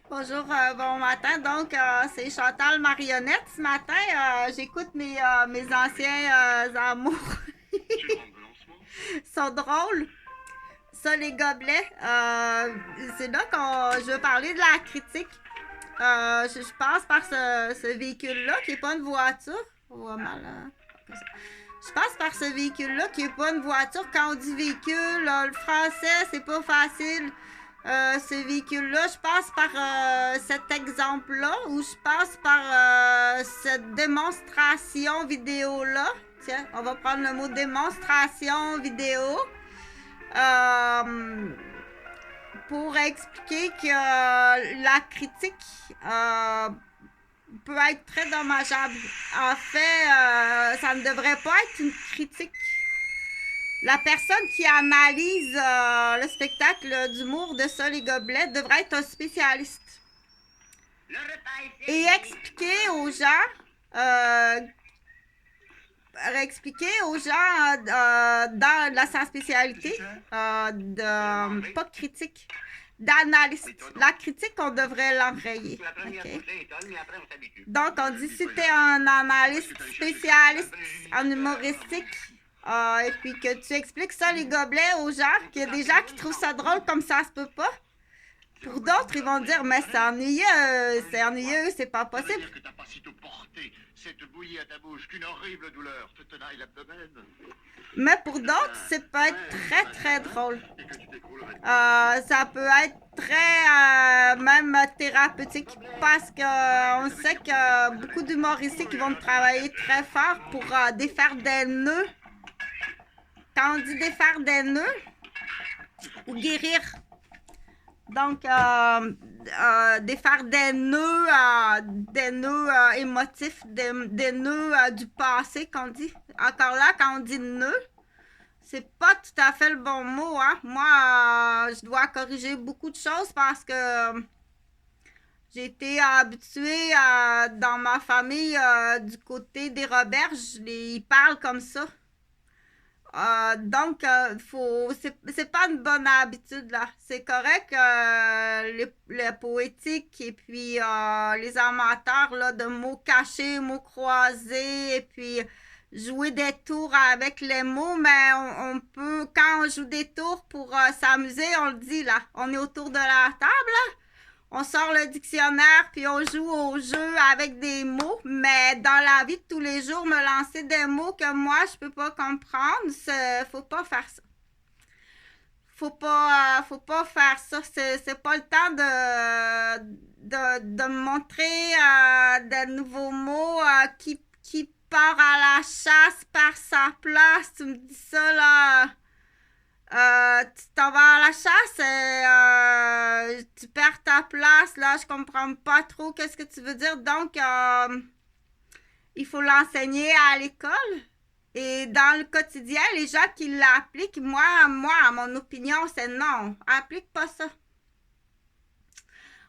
Bonjour, bon matin. Donc, c'est Chantal Marionnette. Ce matin, j'écoute mes anciens amours. Ils sont drôles. Ça, les gobelets. C'est là je veux parler de la critique. Je passe par ce véhicule-là qui n'est pas une voiture. On voit mal, hein? Je passe par ce véhicule-là qui n'est pas une voiture. Quand on dit véhicule, le français, c'est pas facile. Ce véhicule-là, je passe par cet exemple-là ou je passe par cette démonstration vidéo-là. Tiens, on va prendre le mot démonstration vidéo pour expliquer que la critique peut être très dommageable. En fait, ça ne devrait pas être une critique. La personne qui analyse le spectacle d'humour de Ça les gobelets devrait être un spécialiste. Et expliquer aux gens dans sa spécialité pas de critique, d'analyste. La critique, on devrait l'enrayer. Okay? Donc, on dit si tu es un analyste spécialiste en humoristique, et puis que tu expliques ça, les gobelets, aux gens, qu'il y a des gens qui trouvent ça drôle comme ça se peut pas. Pour d'autres, ils vont dire, mais c'est ennuyeux, c'est pas possible. Cette bouillie à ta bouche, qu'une horrible douleur te tenaille l'abdomen. Mais pour d'autres, ça peut être très très drôle. Ça peut être très même thérapeutique parce qu'on sait que beaucoup d'humoristes qui vont travailler très fort pour défaire des nœuds. Quand on dit défaire des nœuds ou guérir, donc défaire des nœuds émotifs, des nœuds du passé qu'on dit. Encore là, quand on dit nœud, c'est pas tout à fait le bon mot, hein. Moi, je dois corriger beaucoup de choses parce que j'ai été habituée dans ma famille du côté des Roberges, ils parlent comme ça. Donc, c'est pas une bonne habitude là. C'est correct les poétiques et puis les amateurs là, de mots cachés, mots croisés et puis jouer des tours avec les mots, mais on peut, quand on joue des tours pour s'amuser, on le dit là, on est autour de la table là. On sort le dictionnaire puis on joue au jeu avec des mots, mais dans la vie de tous les jours, me lancer des mots que moi je peux pas comprendre, faut pas faire ça. Faut pas faire ça. C'est pas le temps de me montrer des nouveaux mots qui part à la chasse par sa place. Tu me dis ça là. Tu t'en vas à la chasse et tu perds ta place. Là, je comprends pas trop qu'est-ce que tu veux dire. Donc, il faut l'enseigner à l'école. Et dans le quotidien, les gens qui l'appliquent, moi, à mon opinion, c'est non. Applique pas ça.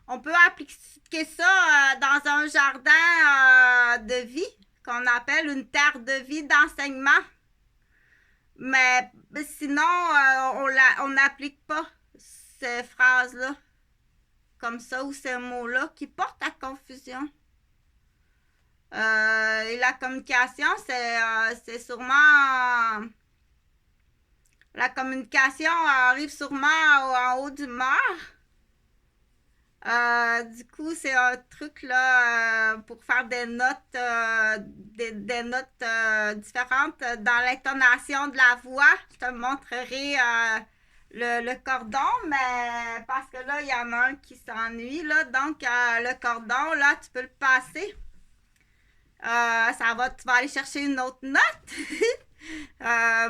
On peut appliquer ça dans un jardin de vie qu'on appelle une terre de vie d'enseignement. Mais sinon, on n'applique pas ces phrases-là comme ça ou ces mots-là qui portent à confusion. Et la communication, c'est sûrement... La communication arrive sûrement en haut du mort. Du coup, c'est un truc là pour faire des notes, des notes différentes dans l'intonation de la voix. Je te montrerai le cordon, mais parce que là, il y en a un qui s'ennuie là. Donc, le cordon, là, tu peux le passer. Tu vas aller chercher une autre note.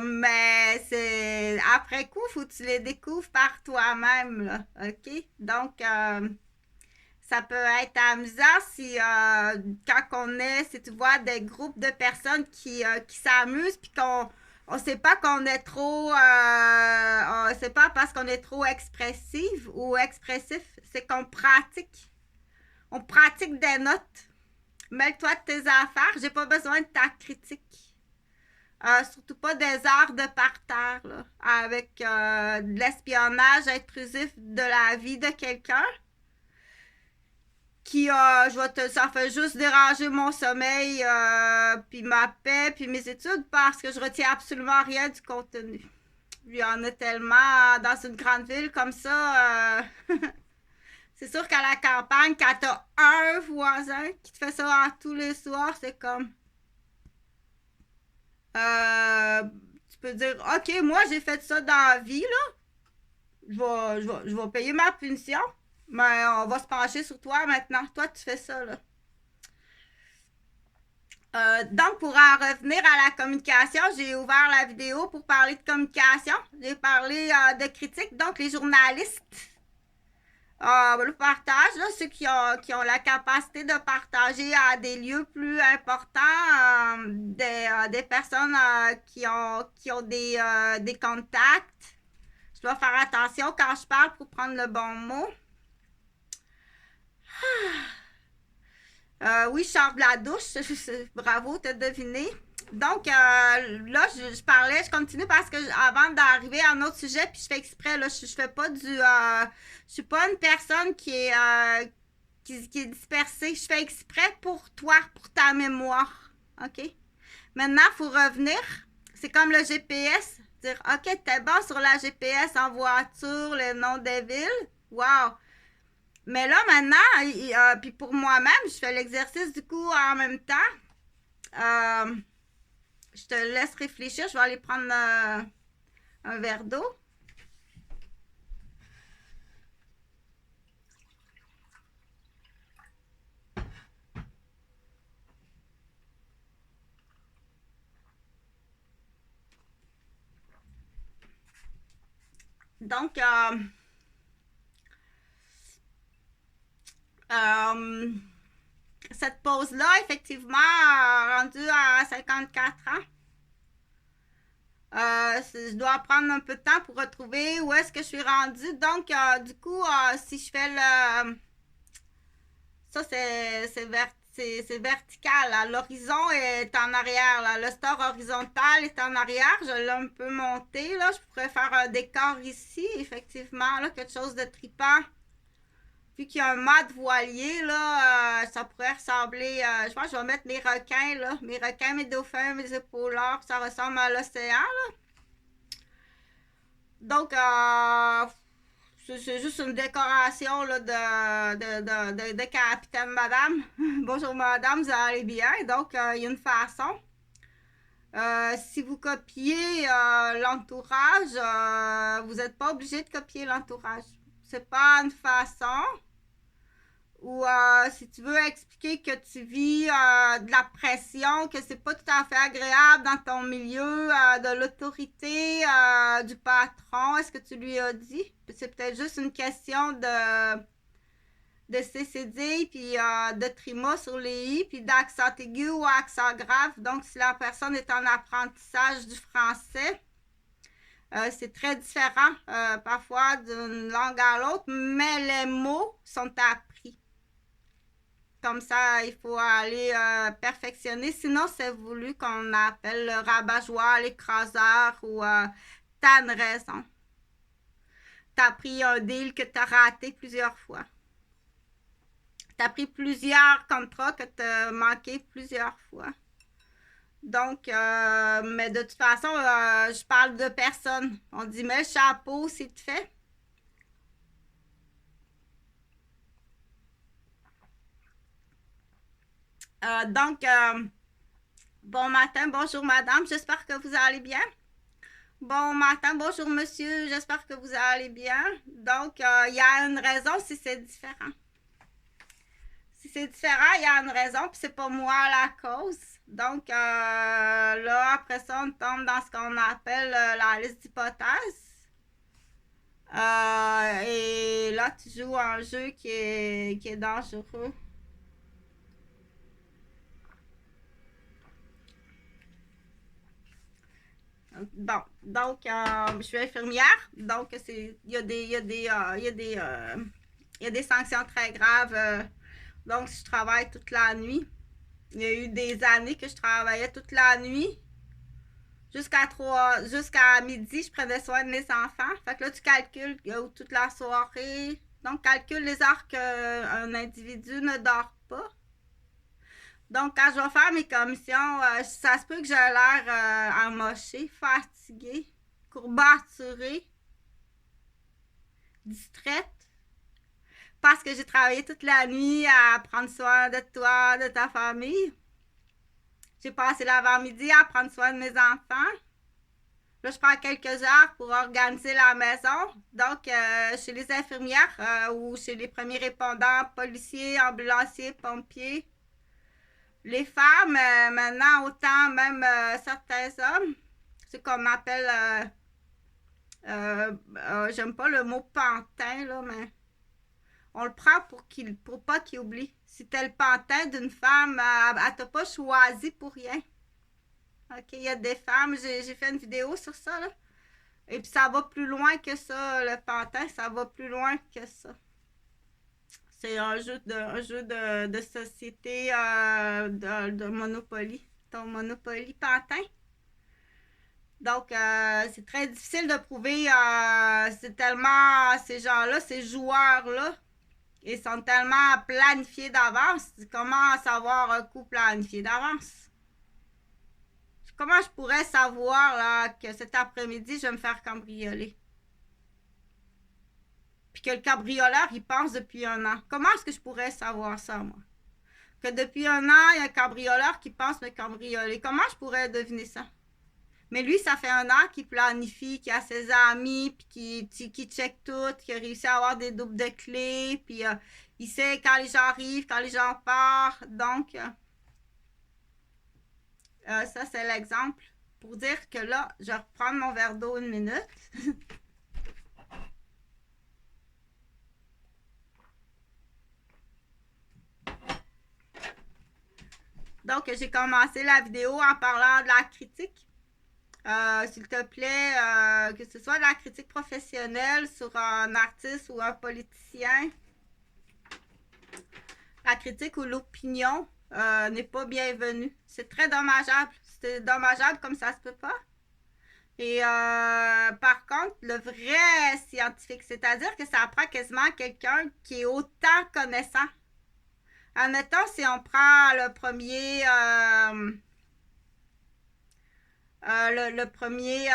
Mais c'est après coup, faut que tu les découvres par toi-même là, ok? Donc ça peut être amusant si si tu vois des groupes de personnes qui s'amusent puis on sait pas qu'on est trop c'est pas parce qu'on est trop expressive ou expressif, c'est qu'on pratique. On pratique des notes. Mêle-toi de tes affaires, j'ai pas besoin de ta critique. Surtout pas des heures de parterre, là, avec de l'espionnage intrusif de la vie de quelqu'un qui, ça fait juste déranger mon sommeil, puis ma paix, puis mes études, parce que je retiens absolument rien du contenu. Il y en a tellement dans une grande ville comme ça. C'est sûr qu'à la campagne, quand t'as un voisin qui te fait ça tous les soirs, c'est comme... tu peux dire, OK, moi, j'ai fait ça dans la vie, là. Je vais payer ma punition, mais on va se pencher sur toi maintenant. Toi, tu fais ça, là. Donc, pour en revenir à la communication, j'ai ouvert la vidéo pour parler de communication. J'ai parlé de critique. Donc, les journalistes, le partage, là, ceux qui ont la capacité de partager à des lieux plus importants, des personnes qui ont des contacts. Je dois faire attention quand je parle pour prendre le bon mot. Oui, je sors de la douche. Bravo, t'as deviné. Donc, là, je parlais, je continue parce que avant d'arriver à un autre sujet, puis je fais exprès, là, je fais pas du... je suis pas une personne qui est qui est dispersée. Je fais exprès pour toi, pour ta mémoire. OK? Maintenant, il faut revenir. C'est comme le GPS. Dire, OK, t'es bon sur la GPS en voiture, le nom des villes. Wow! Mais là, maintenant, puis pour moi-même, je fais l'exercice du coup en même temps. Je te laisse réfléchir. Je vais aller prendre un verre d'eau. Donc, cette pause-là, effectivement, rendue à 54 ans, je dois prendre un peu de temps pour retrouver où est-ce que je suis rendue. Donc, du coup, si je fais le... Ça, c'est vertical. L'horizon est en arrière. Là. Le store horizontal est en arrière. Je l'ai un peu monté. Là. Je pourrais faire un décor ici, effectivement. Là, quelque chose de tripant. Vu qu'il y a un mât voilier, là, ça pourrait ressembler... je pense que je vais mettre mes requins, là. Mes requins, mes dauphins, mes épaulards. Ça ressemble à l'océan, là. Donc, c'est juste une décoration là, de capitaine madame. Bonjour madame, vous allez bien. Donc, il y a une façon. Si vous copiez l'entourage, vous n'êtes pas obligé de copier l'entourage. C'est pas une façon. Ou si tu veux expliquer que tu vis de la pression, que c'est pas tout à fait agréable dans ton milieu, de l'autorité du patron, est-ce que tu lui as dit? C'est peut-être juste une question de CCD, puis de tréma sur les i, puis d'accent aigu ou accent grave. Donc, si la personne est en apprentissage du français, c'est très différent parfois d'une langue à l'autre, mais les mots sont appris. Comme ça, il faut aller perfectionner. Sinon, c'est voulu qu'on appelle le rabat-joie, l'écraseur ou t'as une raison. T'as pris un deal que t'as raté plusieurs fois. T'as pris plusieurs contrats que t'as manqué plusieurs fois. Donc, mais de toute façon, je parle de personne. On dit, mais le chapeau, c'est fait. Donc, bon matin, bonjour madame, j'espère que vous allez bien. Bon matin, bonjour monsieur, j'espère que vous allez bien. Donc, il y a une raison si c'est différent. Si c'est différent, il y a une raison, puis c'est pas moi la cause. Donc, là, après ça, on tombe dans ce qu'on appelle la liste d'hypothèses. Et là, tu joues un jeu qui est dangereux. Bon, donc, je suis infirmière, donc il y a des sanctions très graves. Donc, si je travaille toute la nuit, il y a eu des années que je travaillais toute la nuit. jusqu'à midi, je prenais soin de mes enfants. Fait que là, tu calcules toute la soirée. Donc, calcule les heures qu'un individu ne dort pas. Donc, quand je vais faire mes commissions, ça se peut que j'ai l'air amoché, fatiguée, courbaturée, distraite, parce que j'ai travaillé toute la nuit à prendre soin de toi, de ta famille. J'ai passé l'avant-midi à prendre soin de mes enfants. Là, je prends quelques heures pour organiser la maison. Donc, chez les infirmières ou chez les premiers répondants, policiers, ambulanciers, pompiers, les femmes, maintenant, autant même certains hommes, c'est qu'on m'appelle, j'aime pas le mot pantin, là, mais on le prend pour pas qu'il oublie. Si t'es le pantin d'une femme, elle t'a pas choisi pour rien. OK, il y a des femmes, j'ai fait une vidéo sur ça, là. Et puis ça va plus loin que ça, le pantin, ça va plus loin que ça. C'est un jeu de société de Monopoly. Ton Monopoly pantin. Donc, c'est très difficile de prouver. C'est tellement. Ces gens-là, ces joueurs-là, ils sont tellement planifiés d'avance. Comment savoir un coup planifié d'avance? Comment je pourrais savoir là, que cet après-midi, je vais me faire cambrioler? Puis que le cambrioleur, il pense depuis un an. Comment est-ce que je pourrais savoir ça, moi? Que depuis un an, il y a un cambrioleur qui pense me cambrioler. Comment je pourrais deviner ça? Mais lui, ça fait un an qu'il planifie, qu'il a ses amis, puis qu'il check tout, qu'il a réussi à avoir des doubles de clés, puis il sait quand les gens arrivent, quand les gens partent. Donc, ça, c'est l'exemple pour dire que là, je vais reprendre mon verre d'eau une minute. Donc, j'ai commencé la vidéo en parlant de la critique. S'il te plaît, que ce soit de la critique professionnelle sur un artiste ou un politicien, la critique ou l'opinion n'est pas bienvenue. C'est très dommageable. C'est dommageable comme ça se peut pas. Et par contre, le vrai scientifique, c'est-à-dire que ça prend quasiment quelqu'un qui est autant connaissant. Admettons, si on prend le premier... le premier,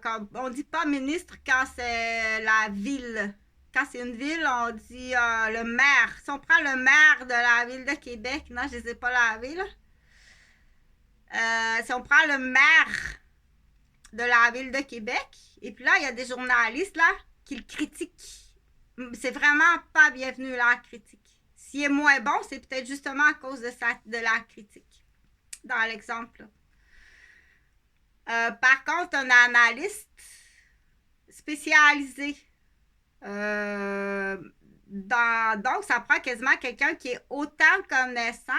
quand, on dit pas ministre quand c'est la ville. Quand c'est une ville, on dit le maire. Si on prend le maire de la ville de Québec, non, je ne sais pas la ville. Si on prend le maire de la ville de Québec, et puis là, il y a des journalistes là qui le critiquent. C'est vraiment pas bienvenu la critique. S'il est moins bon, c'est peut-être justement à cause de la critique. Dans l'exemple. Par contre, un analyste spécialisé, donc ça prend quasiment quelqu'un qui est autant connaissant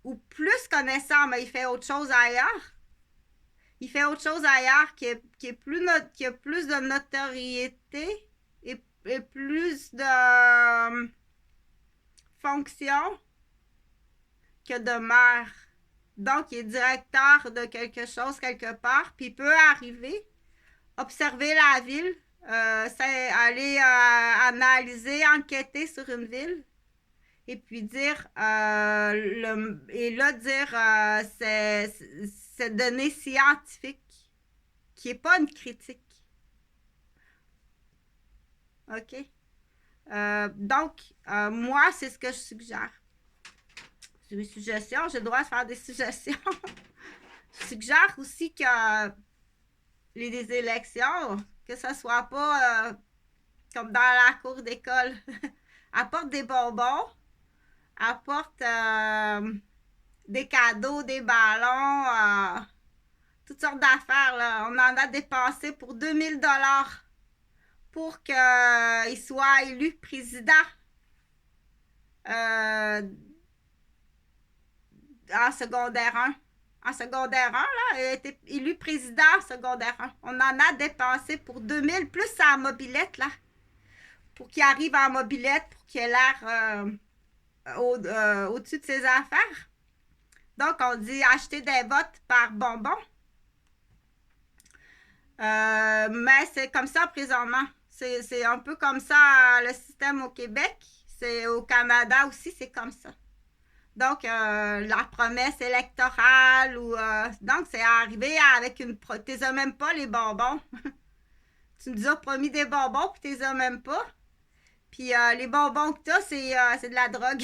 ou plus connaissant, mais il fait autre chose ailleurs. Il fait autre chose ailleurs qui a plus de notoriété et plus de fonction que de maire. Donc, il est directeur de quelque chose quelque part, puis il peut arriver, observer la ville, aller analyser, enquêter sur une ville, et puis dire, c'est données scientifiques, qui n'est pas une critique. OK? Donc, moi, c'est ce que je suggère. J'ai des suggestions, j'ai le droit de faire des suggestions. Je suggère aussi que les élections, que ce soit pas comme dans la cour d'école, apporte des bonbons, apporte des cadeaux, des ballons, toutes sortes d'affaires. Là. On en a dépensé pour 2000 $ pour qu'il soit élu président. En secondaire 1. En secondaire 1, là, il a été élu président en secondaire 1. On en a dépensé pour 2000, plus sa mobilette, là. Pour qu'il arrive en mobilette, pour qu'il ait l'air au-dessus de ses affaires. Donc, on dit acheter des votes par bonbon. Mais c'est comme ça présentement. C'est un peu comme ça le système au Québec. C'est au Canada aussi, c'est comme ça. Donc, la promesse électorale ou donc c'est arrivé avec une t'es même pas les bonbons. Tu nous as promis des bonbons puis t'es même pas. Puis les bonbons que t'as, c'est de la drogue.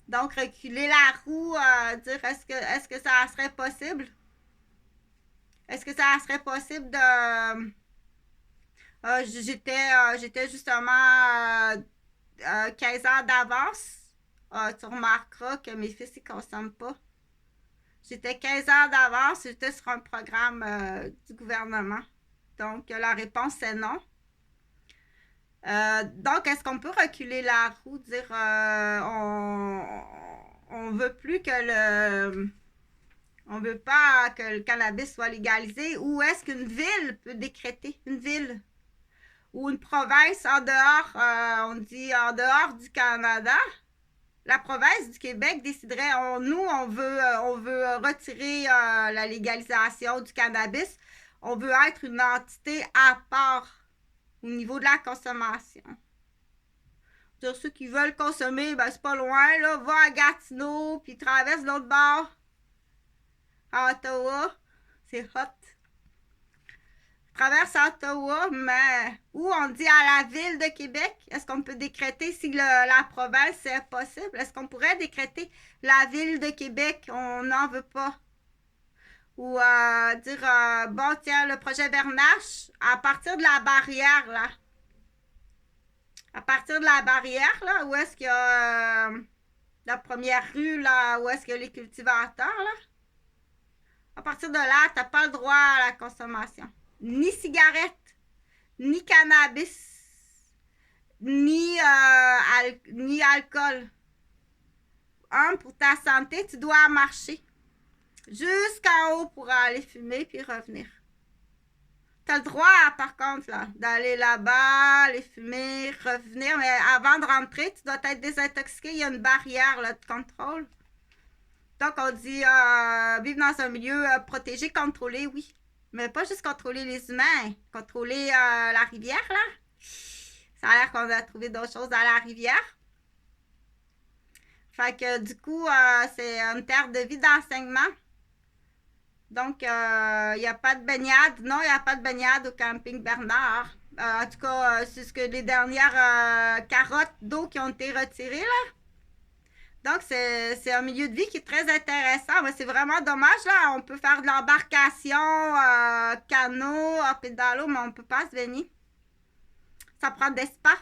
Donc, reculer la roue, dire est-ce que ça serait possible? Est-ce que ça serait possible de j'étais justement 15 heures d'avance. Tu remarqueras que mes fils, ils ne consomment pas. J'étais 15 heures d'avance, j'étais sur un programme du gouvernement. Donc, la réponse, c'est non. Donc, est-ce qu'on peut reculer la roue, dire on veut plus que on veut pas que le cannabis soit légalisé, ou est-ce qu'une ville peut décréter, une ville ou une province en dehors, on dit en dehors du Canada, la province du Québec déciderait, on veut retirer la légalisation du cannabis, on veut être une entité à part au niveau de la consommation. Dire ceux qui veulent consommer, ben c'est pas loin, là, va à Gatineau, puis traverse l'autre bord, à Ottawa, c'est hot. Traverse Ottawa, mais où on dit à la ville de Québec, est-ce qu'on peut décréter si la province c'est possible? Est-ce qu'on pourrait décréter la ville de Québec, on n'en veut pas? Ou dire, bon tiens, le projet Bernache, à partir de la barrière, là, à partir de la barrière, là, où est-ce qu'il y a la première rue, là, où est-ce qu'il y a les cultivateurs, là? À partir de là, t'as pas le droit à la consommation. Ni cigarette, ni cannabis, ni alcool. Pour ta santé, tu dois marcher jusqu'en haut pour aller fumer puis revenir. Tu as le droit, par contre, là, d'aller là-bas, aller fumer, revenir, mais avant de rentrer, tu dois être désintoxiqué. Il y a une barrière là, de contrôle. Donc, on dit vivre dans un milieu protégé, contrôlé, oui. Mais pas juste contrôler les humains, contrôler la rivière, là. Ça a l'air qu'on a trouvé d'autres choses dans la rivière. Fait que du coup, c'est une terre de vie d'enseignement. Donc, il n'y a pas de baignade. Non, il n'y a pas de baignade au camping Bernard. En tout cas, c'est ce que les dernières carottes d'eau qui ont été retirées, là. Donc, c'est un milieu de vie qui est très intéressant. Mais c'est vraiment dommage, là. On peut faire de l'embarcation, canot, pédalo, mais on ne peut pas se baigner. Ça prend des spas.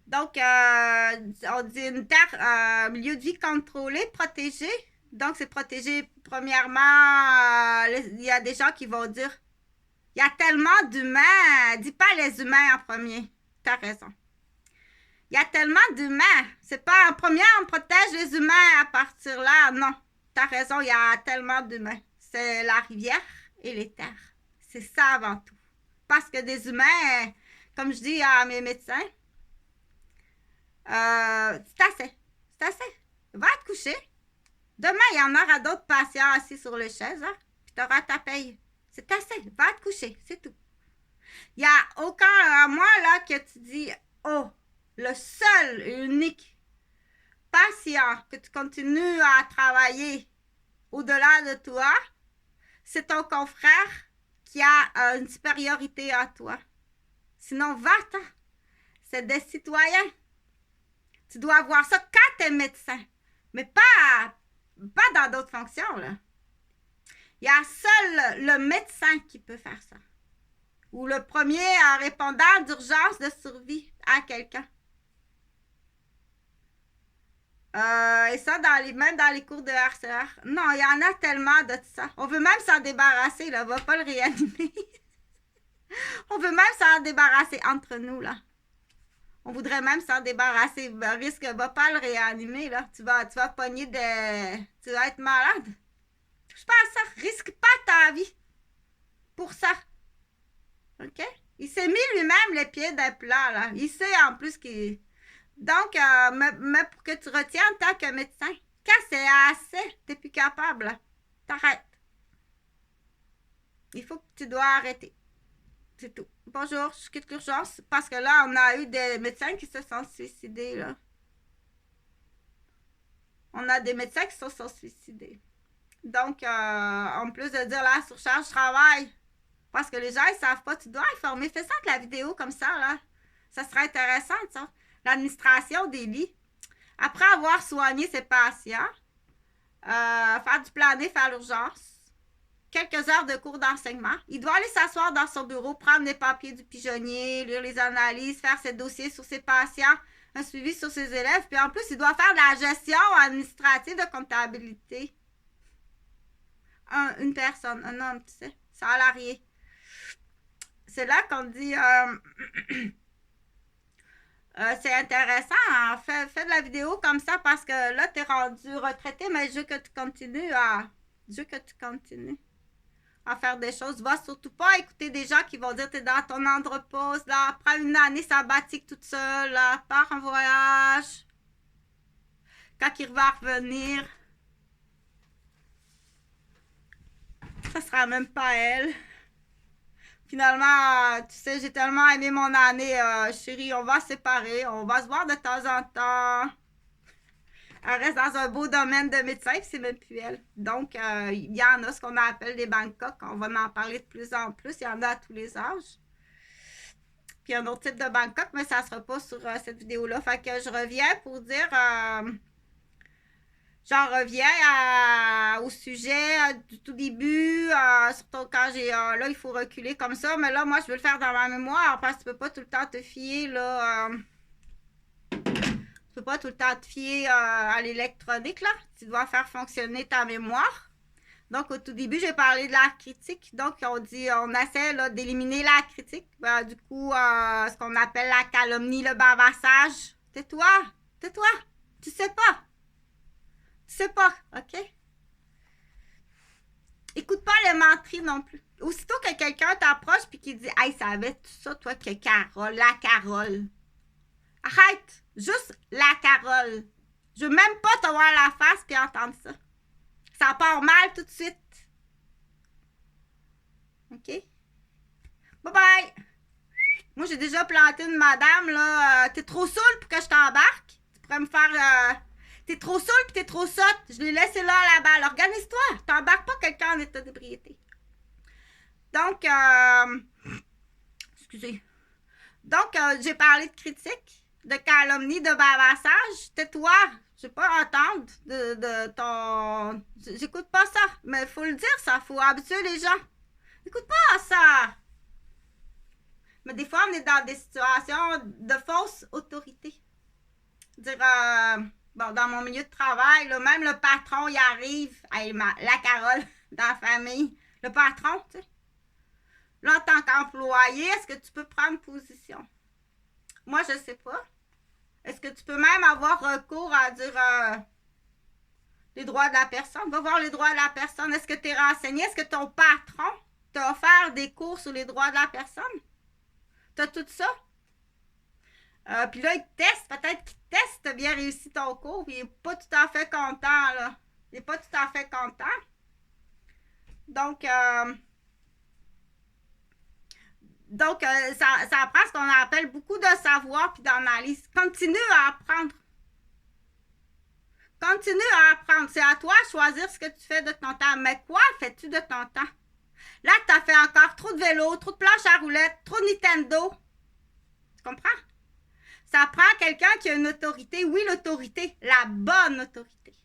Donc, on dit une terre, milieu de vie contrôlé, protégé. Donc, c'est protégé, premièrement, il y a des gens qui vont dire, il y a tellement d'humains, dis pas les humains en premier. T'as raison. Il y a tellement d'humains. C'est pas en premier, on protège les humains à partir là. Non, t'as raison, il y a tellement d'humains. C'est la rivière et les terres. C'est ça avant tout. Parce que des humains, comme je dis à mes médecins, c'est assez. C'est assez. Va te coucher. Demain, il y en aura d'autres patients assis sur les chaises, hein, puis tu auras ta paye. C'est assez. Va te coucher. C'est tout. Il n'y a aucun à moi là que tu dis, oh, le seul et unique patient que tu continues à travailler au-delà de toi, c'est ton confrère qui a une supériorité à toi. Sinon, va-t'en. C'est des citoyens. Tu dois voir ça quand tu es médecin, mais pas dans d'autres fonctions, là. Il y a seul le médecin qui peut faire ça. Ou le premier répondant d'urgence de survie à quelqu'un. Et ça, même dans les cours de RCR. Non, il y en a tellement de ça. On veut même s'en débarrasser, là. On va pas le réanimer. On veut même s'en débarrasser entre nous, là. On voudrait même s'en débarrasser. Risque, va pas le réanimer, là. Tu vas pogner tu vas être malade. Touche pas à ça. Risque pas ta vie pour ça. OK? Il s'est mis lui-même les pieds d'un plat, là. Il sait en plus qu'il... Donc, mais pour que tu retiennes en tant que médecin, quand c'est assez, t'es plus capable, là. T'arrêtes. Il faut que tu dois arrêter. C'est tout. Bonjour, je quitte l'urgence parce que là, on a eu des médecins qui se sont suicidés, là. On a des médecins qui se sont suicidés. Donc, en plus de dire la surcharge travail, parce que les gens, ils savent pas, tu dois informer. Fais ça avec la vidéo comme ça, là. Ça serait intéressant, ça. L'administration des lits. Après avoir soigné ses patients, faire du plané, faire l'urgence, quelques heures de cours d'enseignement. Il doit aller s'asseoir dans son bureau, prendre les papiers du pigeonnier, lire les analyses, faire ses dossiers sur ses patients, un suivi sur ses élèves. Puis en plus, il doit faire de la gestion administrative de comptabilité. Une personne, un homme, tu sais, salarié. C'est là qu'on dit... c'est intéressant, hein? Fais de la vidéo comme ça parce que là, tu es rendu retraité, mais je veux que tu continues à faire des choses. Va surtout pas écouter des gens qui vont dire t'es dans ton andropause, là, prends une année sabbatique toute seule, là, pars en voyage. Quand il va revenir, ça sera même pas elle. Finalement, tu sais, j'ai tellement aimé mon année, chérie, on va se séparer, on va se voir de temps en temps. Elle reste dans un beau domaine de médecin, puis c'est même plus elle. Donc, il y en a ce qu'on appelle des Bangkok. On va en parler de plus en plus. Il y en a à tous les âges. Puis, un autre type de Bangkok, mais ça ne sera pas sur cette vidéo-là. Fait que je reviens pour dire... j'en reviens au sujet du tout début. Surtout quand j'ai... là, il faut reculer comme ça. Mais là, moi, je veux le faire dans ma mémoire parce que tu ne peux pas tout le temps te fier, là... Tu peux pas tout le temps te fier à l'électronique, là. Tu dois faire fonctionner ta mémoire. Donc, au tout début, j'ai parlé de la critique. Donc, on essaie d'éliminer la critique. Du coup, ce qu'on appelle la calomnie, le bavassage. Tais-toi, tais-toi. Tu sais pas. Tu sais pas, OK? Écoute pas les menteries non plus. Aussitôt que quelqu'un t'approche puis qu'il dit « Hey, savais-tu ça, toi, que Carole, la Carole? » Arrête! Juste la Carole. Je veux même pas te voir la face puis entendre ça. Ça part mal tout de suite. OK? Bye bye! Moi, j'ai déjà planté une madame, là. T'es trop saoule pour que je t'embarque? Tu pourrais me faire... T'es trop saoule puis t'es trop sotte. Je l'ai laissé là à la balle. Organise-toi. T'embarques pas quelqu'un en état d'ébriété. Donc, excusez. Donc, j'ai parlé de critique, de calomnie, de bavassage. Tais-toi. Je ne veux pas entendre de ton... J'écoute pas ça. Mais il faut le dire, ça. Il faut habituer les gens. Écoute pas ça. Mais des fois, on est dans des situations de fausse autorité. Dire, bon, dans mon milieu de travail, là, même le patron, il arrive, hey, la Carole, dans la famille. Le patron, tu sais. Là, en tant qu'employé, est-ce que tu peux prendre position? Moi, je ne sais pas. Est-ce que tu peux même avoir recours à dire les droits de la personne? Va voir les droits de la personne. Est-ce que tu es renseigné? Est-ce que ton patron t'a offert des cours sur les droits de la personne? Tu as tout ça? Puis là, il te teste. Peut-être qu'il te teste si tu as bien réussi ton cours. Puis il n'est pas tout à fait content, là. Il n'est pas tout à fait content. Donc, ça apprend ce qu'on appelle beaucoup de savoir puis d'analyse. Continue à apprendre. Continue à apprendre. C'est à toi de choisir ce que tu fais de ton temps. Mais quoi fais-tu de ton temps? Là, tu as fait encore trop de vélo, trop de planches à roulettes, trop de Nintendo. Tu comprends? Ça prend quelqu'un qui a une autorité. Oui, l'autorité. La bonne autorité.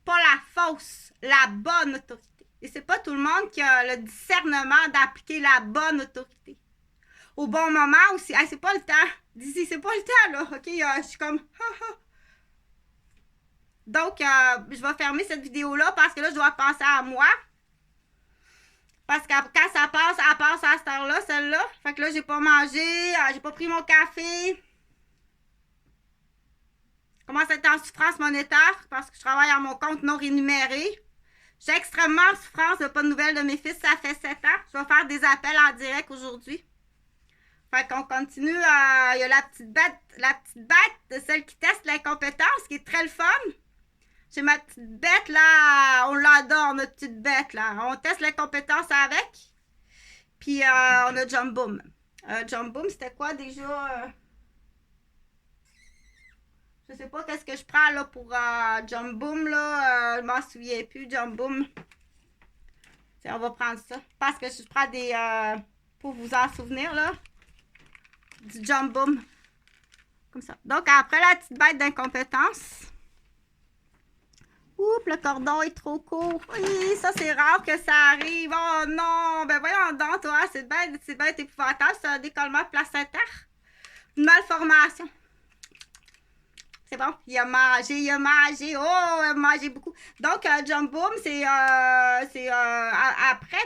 Pas la fausse. La bonne autorité. Et c'est pas tout le monde qui a le discernement d'appliquer la bonne autorité. Au bon moment aussi. Hey, c'est pas le temps. D'ici, c'est pas le temps, là. OK? Je suis comme... Donc, je vais fermer cette vidéo-là parce que là, je dois penser à moi. Parce que quand ça passe, elle passe à cette heure-là, celle-là. Fait que là, j'ai pas mangé, j'ai pas pris mon café. Je commence à être en souffrance monétaire parce que je travaille à mon compte non rémunéré. J'ai extrêmement en souffrance de pas de nouvelles de mes fils, ça fait 7 ans. Je vais faire des appels en direct aujourd'hui. Fait qu'on continue. Il y a la petite bête de celle qui teste l'incompétence, qui est très le fun. J'ai ma petite bête, là. On l'adore, notre petite bête, là. On teste les compétences avec. Puis, on a Jump Boom. Jump Boom, c'était quoi déjà? Je sais pas qu'est-ce que je prends, là, pour Jump Boom, là. Je m'en souviens plus, Jump Boom. On va prendre ça. Parce que je prends des... pour vous en souvenir, là. Du Jump Boom. Comme ça. Donc, après la petite bête d'incompétence. Oups, le cordon est trop court. Oui, ça, c'est rare que ça arrive. Oh non! Ben voyons donc, toi, c'est bête épouvantable. C'est un décollement placentaire. Une malformation. C'est bon, il a mangé. Oh, il a mangé beaucoup. Donc, Jump Boom, c'est après,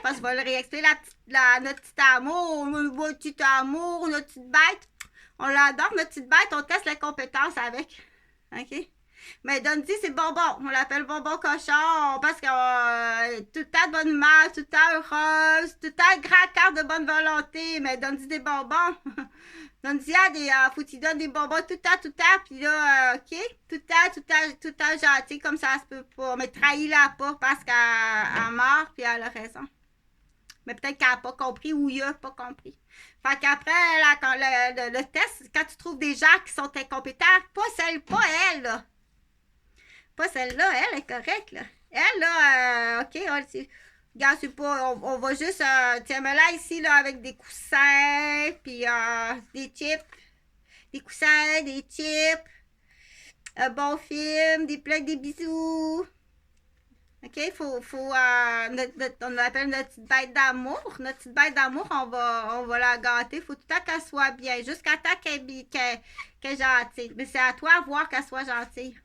parce que je vais le réexpliquer, notre petit amour, notre petite bête. On l'adore, notre petite bête, on teste les compétences avec. OK? Mais Dundee, c'est bonbon. On l'appelle bonbon cochon parce que tout le temps de bonne humeur, tout le temps heureuse, tout le temps grand cœur de bonne volonté. Mais Dundee des bonbons. Dundee a des. Faut qu'il donne des bonbons tout le temps. Puis là, OK? Tout le temps gentil, comme ça se peut pas. Mais trahis-la pas parce qu'elle meurt, puis elle a raison. Mais peut-être qu'elle n'a pas compris ou il n'a pas compris. Fait qu'après, le test, quand tu trouves des gens qui sont incompétents, pas elle, là. Pas celle-là, elle est correcte, là. Elle, là, OK, regarde, c'est pas, on va juste, tiens, me là, ici, là, avec des coussins, puis des chips. Des coussins, des chips, un bon film, des plugs, des bisous. OK, on l'appelle notre petite bête d'amour. Notre petite bête d'amour, on va la gâter. Il faut tout le temps qu'elle soit bien, jusqu'à temps qu'elle est gentille. Mais c'est à toi de voir qu'elle soit gentille.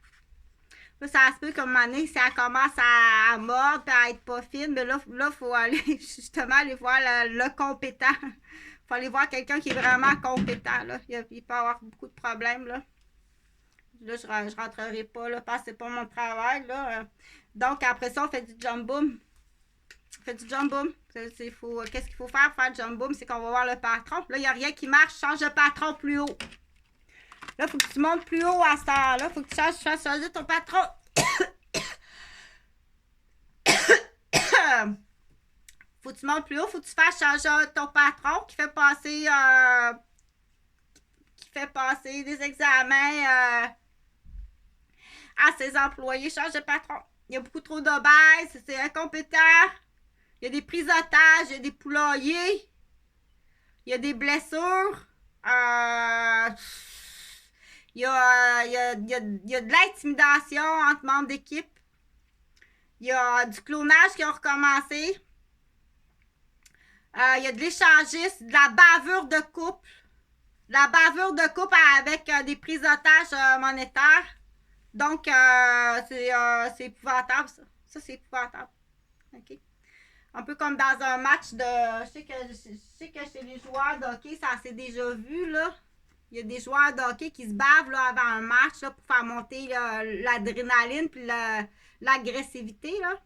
Là, ça se peut comme année, si elle commence à mordre et à être pas fine, mais là, il faut aller justement aller voir le compétent. Il faut aller voir quelqu'un qui est vraiment compétent. Là. Il peut avoir beaucoup de problèmes. Là, je rentrerai pas là, parce que c'est pas mon travail. Là. Donc, après ça, on fait du jump boom. On fait du jump boom. Qu'est-ce qu'il faut faire pour faire du jump boom? C'est qu'on va voir le patron. Là, il n'y a rien qui marche. Change de patron plus haut. Là, il faut que tu montes plus haut à cette heure-là. Il faut que tu fasses changer ton patron. Faut que tu montes plus haut. Faut que tu fasses changer ton patron qui fait passer des examens à ses employés. Change de patron. Il y a beaucoup trop d'obèses. C'est incompétent. Il y a des prises d'otages. Il y a des poulaillers. Il y a des blessures. Il y a de l'intimidation entre membres d'équipe. Il y a du clonage qui a recommencé. Il y a de l'échangiste, de la bavure de couple. La bavure de couple avec des prises d'otages monétaires. Donc, c'est épouvantable, ça. Ça, c'est épouvantable. OK? Un peu comme dans un match de... Je sais que chez les joueurs de hockey, ça s'est déjà vu, là. Il y a des joueurs de hockey qui se bavent là, avant un match là, pour faire monter l'adrénaline puis l'agressivité. Là.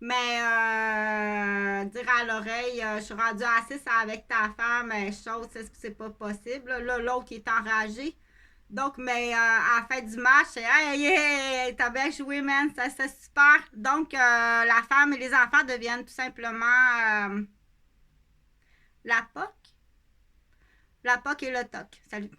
Mais dire à l'oreille, je suis rendue à 6 avec ta femme, chose, c'est pas possible. Là, l'autre qui est enragé. Donc, mais à la fin du match, c'est hey, t'as bien joué, man, c'est super. Donc, la femme et les enfants deviennent tout simplement la POC. La POC et le TOC. Salut.